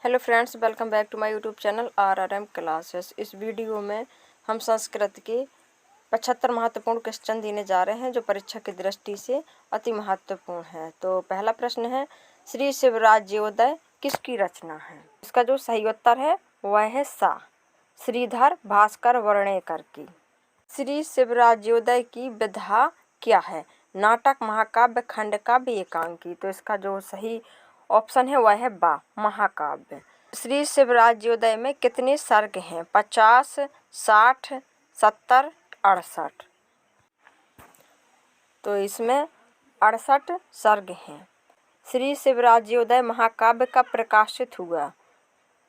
Hello friends, welcome back to my YouTube channel RRM classes. इस video में हम संस्कृत के 75 महत्वपूर्ण क्वेश्चन देने जा रहे हैं जो परीक्षा की दृष्टि से अति महत्वपूर्ण है। तो पहला प्रश्न है, श्री शिवराज्योदय किसकी रचना है? इसका जो सही उत्तर है वह है सा, श्रीधर भास्कर वर्णेकर की। श्री शिवराज्योदय की विधा क्या है? नाटक, महाकाव्य, खंडकाव्य, एकांकी। तो इसका जो सही ऑप्शन है वह है बा, महाकाव्य। श्री शिवराज्योदय में कितने सर्ग हैं? 50, 60, 70, 68। तो इसमें 68 सर्ग हैं। श्री शिवराज्योदय महाकाव्य कब प्रकाशित हुआ?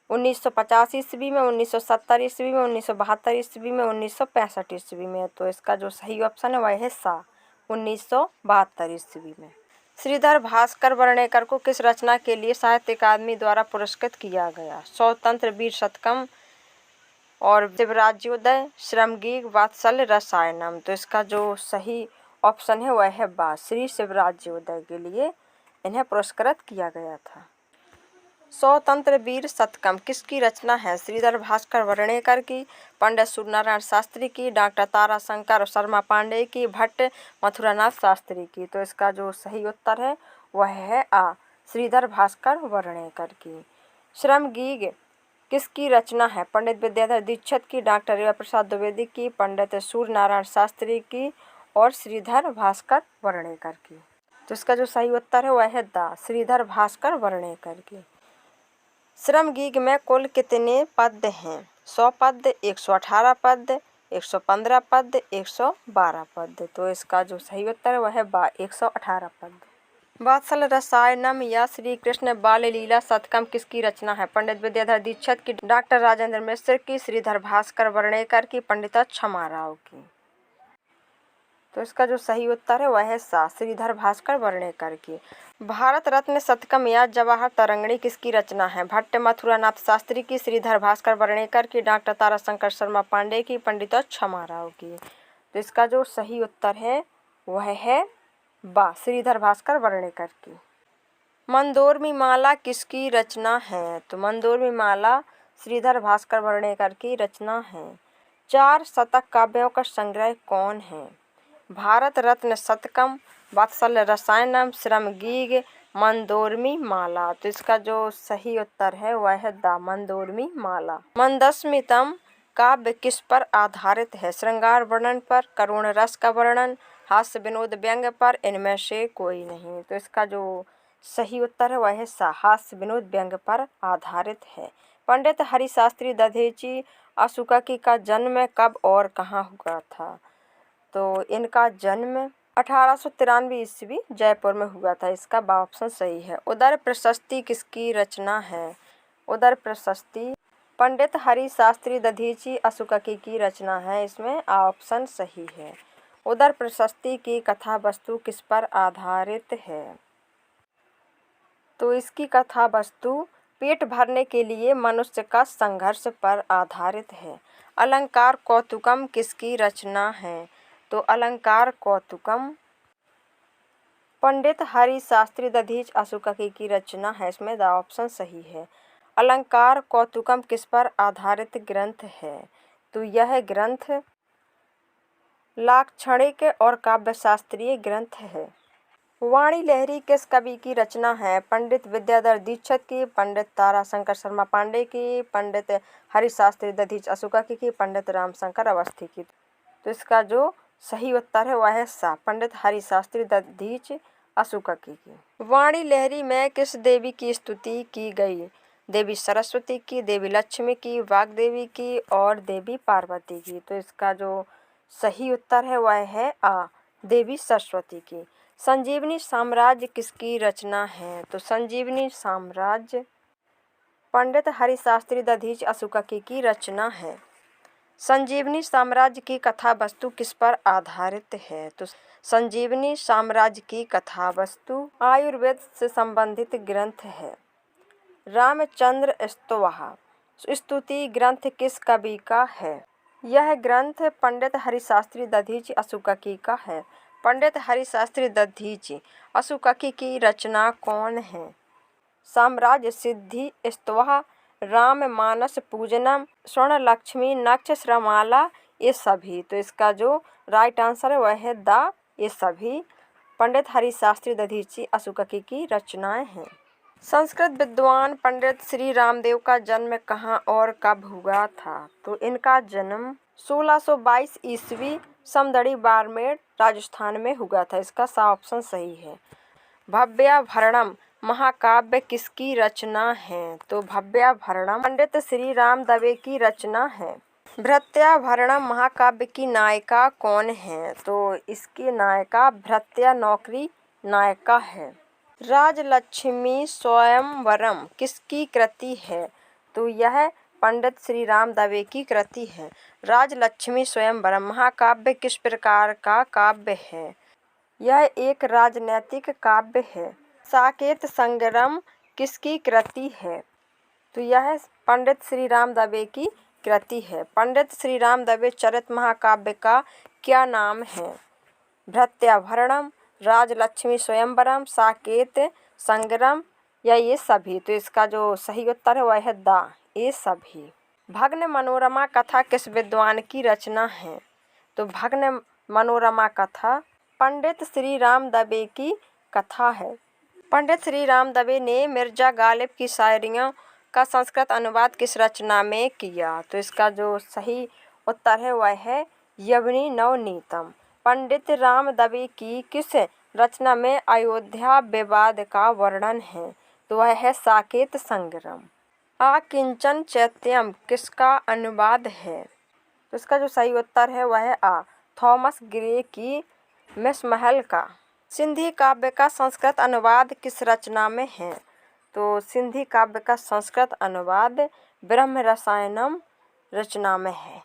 1950 ईस्वी में, 1970 ईस्वी में, 1972 ईस्वी में, 1965 ईस्वी में। तो इसका जो सही ऑप्शन है वह है सा, 1972 ईस्वी में। श्रीधर भास्कर वर्णेकर को किस रचना के लिए साहित्य अकादमी द्वारा पुरस्कृत किया गया? स्वतंत्र वीर शतकम और शिवराज्योदय, श्रमगीत, वात्सल्य रसायनम। तो इसका जो सही ऑप्शन है वह है बा, श्री शिवराज्योदय के लिए इन्हें पुरस्कृत किया गया था। स्वतंत्र वीर शतकम किसकी रचना है? श्रीधर भास्कर वर्णेकर की, पंडित सूर्यनारायण शास्त्री की, डॉक्टर ताराशंकर शर्मा पांडे की, भट्ट मथुरानाथ शास्त्री की। तो इसका जो सही उत्तर है वह है आ, श्रीधर भास्कर वर्णेकर की। श्रमगीत किसकी रचना है? पंडित विद्याधर दीक्षित की, डॉक्टर रेवा प्रसाद द्विवेदी की, पंडित सूर्यनारायण शास्त्री की और श्रीधर भास्कर वर्णेकर की। तो इसका जो सही उत्तर है वह है दा, श्रीधर भास्कर वर्णेकर की। श्रमगीत में कुल कितने पद हैं? 100 पद, 118 पद, 115 पद, 112 पद। तो इसका जो सही उत्तर है वह है बा, 118 पद। वात्सल रसायनम या श्री कृष्ण बाल लीला शतकम किसकी रचना है? पंडित विद्याधर दीक्षित की, डॉक्टर राजेंद्र मिश्र की, श्रीधर भास्कर वर्णेकर की, पंडिता क्षमा राव की। तो इसका जो सही उत्तर है वह है सा, श्रीधर भास्कर वर्णेकर की। भारत रत्न शतकम या जवाहर तरंगिणी किसकी रचना है? भट्ट मथुरानाथ शास्त्री की, श्रीधर भास्कर वर्णेकर की, डॉक्टर ताराशंकर शर्मा पांडे की, पंडिता क्षमा राव की। तो इसका जो सही उत्तर है वह है बा, श्रीधर भास्कर वर्णेकर की। मंदोर्मी माला किसकी रचना है? तो मंदोर्मी माला श्रीधर भास्कर वर्णेकर की रचना है। 4 शतक काव्यों का संग्रह कौन है? भारत रत्न शतकम, वात्सल्य रसायनम, श्रमगीत, मंदोर्मी माला। तो इसका जो सही उत्तर है वह है दा, मंदोर्मी माला। मंदस्मितम काव्य किस पर आधारित है? श्रृंगार वर्णन पर, करुण रस का वर्णन, हास्य विनोद व्यंग्य पर, इनमें से कोई नहीं। तो इसका जो सही उत्तर है वह है सा, हास्य विनोद व्यंग्य पर आधारित है। पंडित हरिशास्त्री दधीची असुकाकी का जन्म कब और कहाँ हुआ था? तो इनका जन्म 1893 ईस्वी जयपुर में हुआ था। इसका बा ऑप्शन सही है। उदर प्रशस्ति किसकी रचना है? उदर प्रशस्ति पंडित हरिशास्त्री दधीची असुकाकी की रचना है। इसमें आ ऑप्शन सही है। उदर प्रशस्ति की कथा वस्तु किस पर आधारित है? तो इसकी कथा वस्तु पेट भरने के लिए मनुष्य का संघर्ष पर आधारित है। अलंकार कौतुकम किसकी रचना है? तो अलंकार कौतुकम पंडित हरिशास्त्री दधीच असुकाकी की रचना है। इसमें द ऑप्शन सही है। अलंकार कौतुकम किस पर आधारित ग्रंथ है? तो यह ग्रंथ लाक्षणिक और काव्यशास्त्रीय ग्रंथ है। वाणी लहरी किस कवि की रचना है? पंडित विद्याधर दीक्षित की, पंडित ताराशंकर शर्मा पांडे की, पंडित हरिशास्त्री दधीच असुकाकी की, पंडित रामशंकर अवस्थी की। तो इसका जो सही उत्तर है वह है सा, पंडित हरिशास्त्री दधीच असुकाकी की। वाणी लहरी में किस देवी की स्तुति की गई? देवी सरस्वती की, देवी लक्ष्मी की, वाग्देवी की और देवी पार्वती की। तो इसका जो सही उत्तर है वह है आ, देवी सरस्वती की। संजीवनी साम्राज्य किसकी रचना है? तो संजीवनी साम्राज्य पंडित हरिशास्त्री दधीच असुकाकी की रचना है। संजीवनी साम्राज्य की कथा वस्तु किस पर आधारित है? तो संजीवनी साम्राज्य की कथा वस्तु आयुर्वेद से संबंधित ग्रंथ है। रामचंद्र स्तुवहा स्तुति ग्रंथ किस कवि का है? यह ग्रंथ पंडित हरिशास्त्री दधीच असुकाकी का है। पंडित हरिशास्त्री दधीच असुकाकी की रचना कौन है? साम्राज्य सिद्धि स्तवः, राम मानस पूजनम, स्वर्ण लक्ष्मी नक्ष श्रमाला, ये सभी। तो इसका जो राइट आंसर है वह है द ये सभी पंडित हरिशास्त्री दधीची असुककी की रचनाएं हैं। संस्कृत विद्वान पंडित श्री रामदेव का जन्म कहाँ और कब हुआ था? तो इनका जन्म 1622 ईस्वी समदड़ी बाड़मेर राजस्थान में हुआ था। इसका सा ऑप्शन सही है। भव्याभरणम महाकाव्य किसकी रचना है? तो भव्याभरणम पंडित श्री राम दवे की रचना है। भृत्याभरणम महाकाव्य की नायिका कौन है? तो इसकी नायिका भृत्या नौकरी नायिका है। राजलक्ष्मी स्वयंवरम किसकी कृति है? तो यह पंडित श्री राम दवे की कृति है। राजलक्ष्मी स्वयंवरम महाकाव्य किस प्रकार का काव्य है? यह एक राजनैतिक काव्य है। साकेत संग्राम किसकी कृति है? तो यह पंडित श्री राम दवे की कृति है। पंडित श्री राम दवे चरित महाकाव्य का क्या नाम है? भृत्याभरणम, राजलक्ष्मी स्वयंवरम, साकेत संग्राम या ये सभी। तो इसका जो सही उत्तर है वह है द ये सभी। भग्न मनोरमा कथा किस विद्वान की रचना है? तो भग्न मनोरमा कथा पंडित श्री राम दवे की कथा है। पंडित श्री राम दवे ने मिर्जा गालिब की शायरियों का संस्कृत अनुवाद किस रचना में किया? तो इसका जो सही उत्तर है वह है यवनी नवनीतम। पंडित राम दवे की किस रचना में अयोध्या विवाद का वर्णन है? तो वह है साकेत संग्राम। आकिंचन चैत्यम किसका अनुवाद है? तो इसका जो सही उत्तर है वह है आ थॉमस ग्रे की मिस महल का। सिंधी काव्य का संस्कृत अनुवाद किस रचना में है? तो सिंधी काव्य का संस्कृत अनुवाद ब्रह्म रसायनम रचना में है।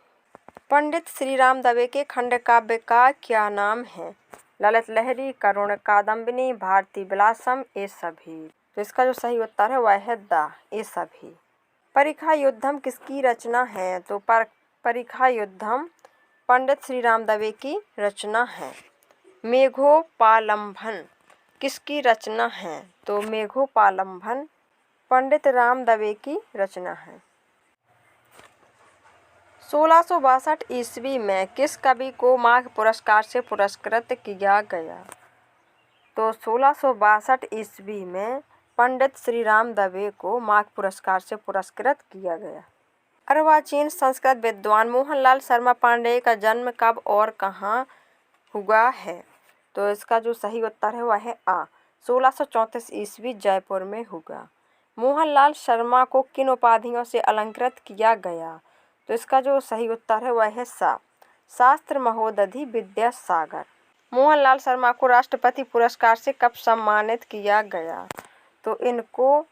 पंडित श्री राम दवे के खंड काव्य का क्या नाम है? ललित लहरी, करुण कादम्बिनी, भारती विलासम, ये सभी। तो इसका जो सही उत्तर है वह है द ये सभी। परिखा युद्धम किसकी रचना है? तो परिखा युद्धम पंडित श्री राम दवे की रचना है। मेघोपालंभन किसकी रचना है? तो मेघोपालंभन पंडित राम दवे की रचना है। 1662 ईस्वी में किस कवि को माघ पुरस्कार से पुरस्कृत किया गया? तो 1662 ईस्वी में पंडित श्री राम दवे को माघ पुरस्कार से पुरस्कृत किया गया। अर्वाचीन संस्कृत विद्वान मोहनलाल शर्मा पांडेय का जन्म कब और कहाँ हुआ है? तो इसका जो सही उत्तर है वह है आ 1634 ईस्वी जयपुर में हुआ। मोहनलाल शर्मा को किन उपाधियों से अलंकृत किया गया? तो इसका जो सही उत्तर है वह है सा शास्त्र महोदधि विद्यासागर। मोहनलाल शर्मा को राष्ट्रपति पुरस्कार से कब सम्मानित किया गया? तो इनको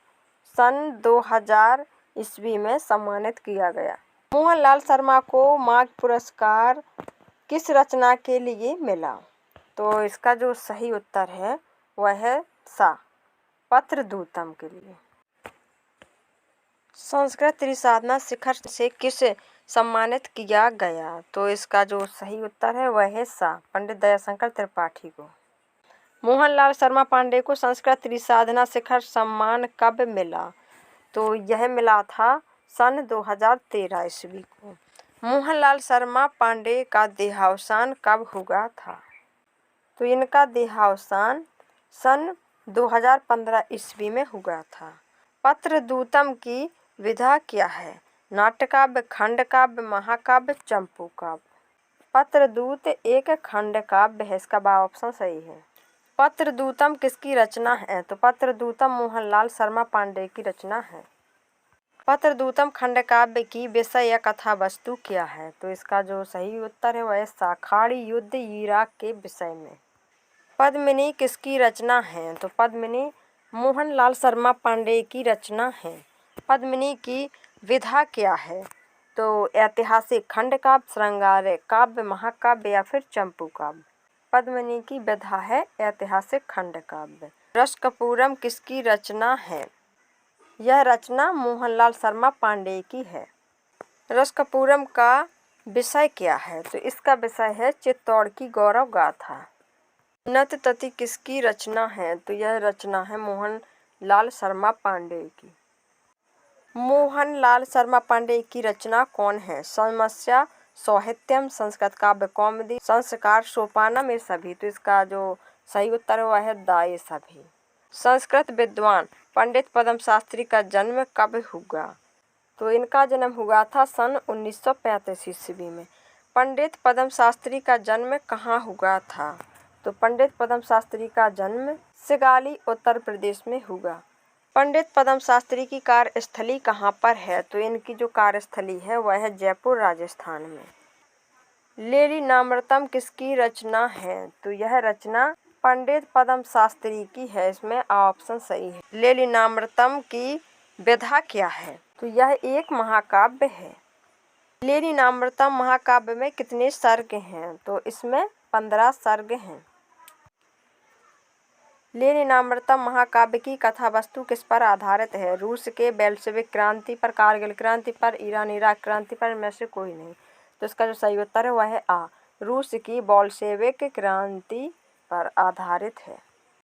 सन 2000 ईस्वी में सम्मानित किया गया। मोहनलाल शर्मा को माघ पुरस्कार किस रचना के लिए मिला? तो इसका जो सही उत्तर है वह है सा पत्रदूतम के लिए। संस्कृत त्रिसाधना शिखर से किस सम्मानित किया गया? तो इसका जो सही उत्तर है वह है सा पंडित दयाशंकर त्रिपाठी को। मोहनलाल शर्मा पांडे को संस्कृत त्रिसाधना शिखर सम्मान कब मिला? तो यह मिला था सन 2013 ईस्वी को। मोहनलाल शर्मा पांडे का देहावसान कब हुआ था? तो इनका देहावसान सन 2015 ईस्वी में हुआ था। पत्रदूतम की विधा क्या है? नाट्यकाव्य, खंड काव्य, महाकाव्य, चंपू काव्य। पत्रदूत एक खंड काव्य है। इसका बा ऑप्शन सही है। पत्रदूतम किसकी रचना है? तो पत्रदूतम मोहनलाल शर्मा पांडे की रचना है। पत्रदूतम खंड काव्य की विषय या कथा वस्तु क्या है? तो इसका जो सही उत्तर है वह है साखाड़ी युद्ध इराक के विषय में। पद्मिनी किसकी रचना है? तो पद्मिनी मोहनलाल शर्मा पांडे की रचना है। पद्मिनी की विधा क्या है? तो ऐतिहासिक, खंड काव्य, श्रृंगार काव्य, महाकाव्य या फिर चंपू काव्य। पद्मिनी की विधा है ऐतिहासिक खंड काव्य। रसकपूरम किसकी रचना है? यह रचना मोहनलाल शर्मा पांडे की है। रसकपूरम का विषय क्या है? तो इसका विषय है चित्तौड़ की गौरव गाथा। नततति किसकी रचना है? तो यह रचना है मोहन लाल शर्मा पांडे की। मोहन लाल शर्मा पांडे की रचना कौन है? समस्या साहित्यम, संस्कृत काव्य कौमुदी, संस्कार सोपानम, ये सभी। तो इसका जो सही उत्तर है वह है द, ये सभी। संस्कृत विद्वान पंडित पद्म शास्त्री का जन्म कब हुआ? तो इनका जन्म हुआ था सन 1935 ईस्वी में। पंडित पद्म शास्त्री का जन्म कहाँ हुआ था? तो पंडित पद्म शास्त्री का जन्म सिगाली, उत्तर प्रदेश में हुआ। पंडित पद्म शास्त्री की कार्यस्थली कहाँ पर है? तो इनकी जो कार्यस्थली है वह है जयपुर, राजस्थान में। लेलीनामृतम किसकी रचना है? तो यह रचना पंडित पद्म शास्त्री की है। इसमें ऑप्शन सही है। लेलीनामृतम की विधा क्या है? तो यह एक महाकाव्य है। लेलीनामृतम महाकाव्य में कितने सर्ग हैं? तो इसमें 15 सर्ग हैं। लेलीनामृतम महाकाव्य की कथा वस्तु किस पर आधारित है? रूस के बेल्शेविक क्रांति पर, कारगिल क्रांति पर, ईरान इराक क्रांति पर, में से कोई नहीं। तो इसका जो सही उत्तर है वह है आ, रूस की बोल्शेविक क्रांति पर आधारित है।